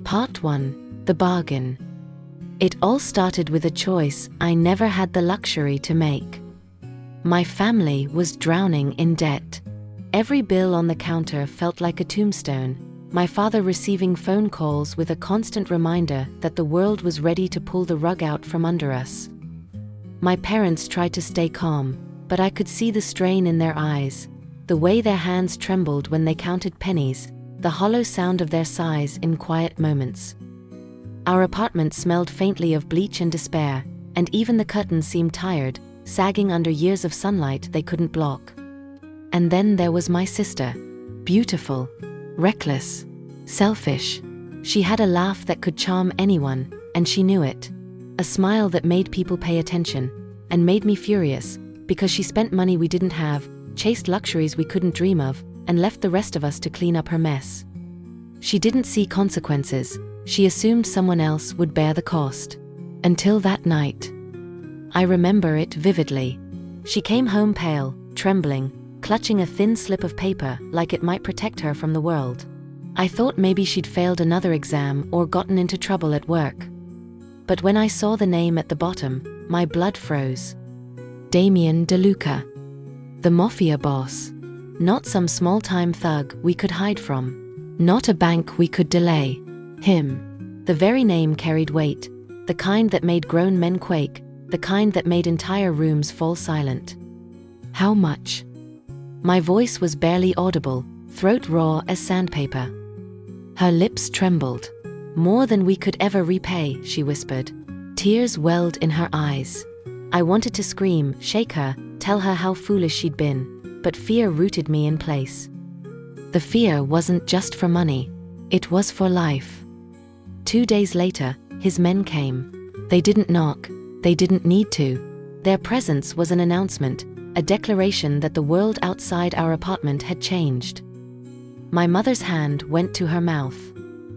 Part 1. The Bargain. It all started with a choice I never had the luxury to make. My family was drowning in debt. Every bill on the counter felt like a tombstone, my father receiving phone calls with a constant reminder that the world was ready to pull the rug out from under us. My parents tried to stay calm, but I could see the strain in their eyes, the way their hands trembled when they counted pennies, the hollow sound of their sighs in quiet moments. Our apartment smelled faintly of bleach and despair, and even the curtains seemed tired, sagging under years of sunlight they couldn't block. And then there was my sister. Beautiful, reckless, selfish. She had a laugh that could charm anyone, and she knew it. A smile that made people pay attention, and made me furious, because she spent money we didn't have, chased luxuries we couldn't dream of, and left the rest of us to clean up her mess. She didn't see consequences. She assumed someone else would bear the cost. Until that night. I remember it vividly. She came home pale, trembling, clutching a thin slip of paper like it might protect her from the world. I thought maybe she'd failed another exam or gotten into trouble at work. But when I saw the name at the bottom, my blood froze. Damian DeLuca. The Mafia boss. Not some small-time thug we could hide from. Not a bank we could delay. Him. The very name carried weight, the kind that made grown men quake, the kind that made entire rooms fall silent. How much? My voice was barely audible, throat raw as sandpaper. Her lips trembled. More than we could ever repay, she whispered. Tears welled in her eyes. I wanted to scream, shake her, tell her how foolish she'd been, but fear rooted me in place. The fear wasn't just for money, it was for life. 2 days later, his men came. They didn't knock, they didn't need to. Their presence was an announcement, a declaration that the world outside our apartment had changed. My mother's hand went to her mouth.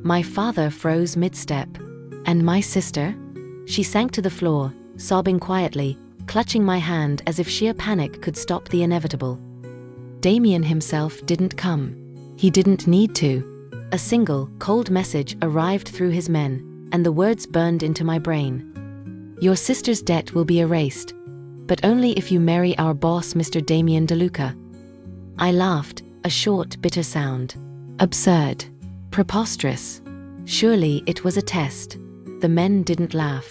My father froze mid-step. And my sister? She sank to the floor, sobbing quietly, clutching my hand as if sheer panic could stop the inevitable. Damian himself didn't come. He didn't need to. A single, cold message arrived through his men, and the words burned into my brain. Your sister's debt will be erased, but only if you marry our boss, Mr. Damian DeLuca. I laughed, a short, bitter sound. Absurd. Preposterous. Surely it was a test. The men didn't laugh.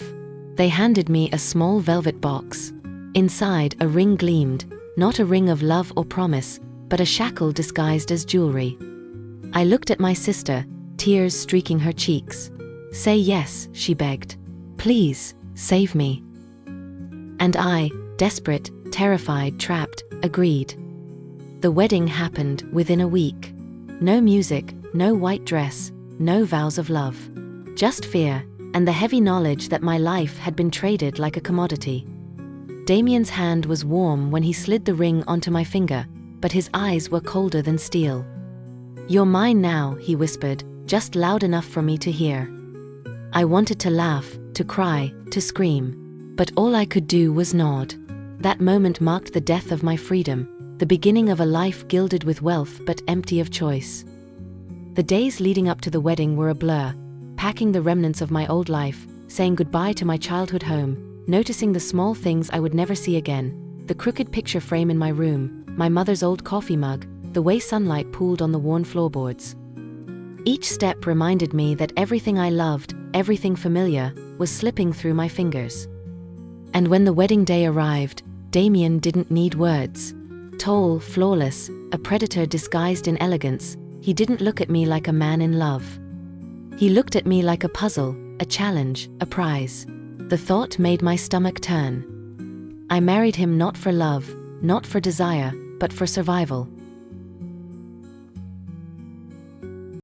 They handed me a small velvet box. Inside, a ring gleamed, not a ring of love or promise, but a shackle disguised as jewelry. I looked at my sister, tears streaking her cheeks. Say yes, she begged. Please, save me. And I, desperate, terrified, trapped, agreed. The wedding happened within a week. No music, no white dress, no vows of love. Just fear, and the heavy knowledge that my life had been traded like a commodity. Damian's hand was warm when he slid the ring onto my finger, but his eyes were colder than steel. You're mine now, he whispered, just loud enough for me to hear. I wanted to laugh, to cry, to scream, but all I could do was nod. That moment marked the death of my freedom, the beginning of a life gilded with wealth but empty of choice. The days leading up to the wedding were a blur, packing the remnants of my old life, saying goodbye to my childhood home, noticing the small things I would never see again, the crooked picture frame in my room, my mother's old coffee mug, the way sunlight pooled on the worn floorboards. Each step reminded me that everything I loved, everything familiar, was slipping through my fingers. And when the wedding day arrived, Damian didn't need words. Tall, flawless, a predator disguised in elegance, he didn't look at me like a man in love. He looked at me like a puzzle, a challenge, a prize. The thought made my stomach turn. I married him not for love, not for desire, but for survival.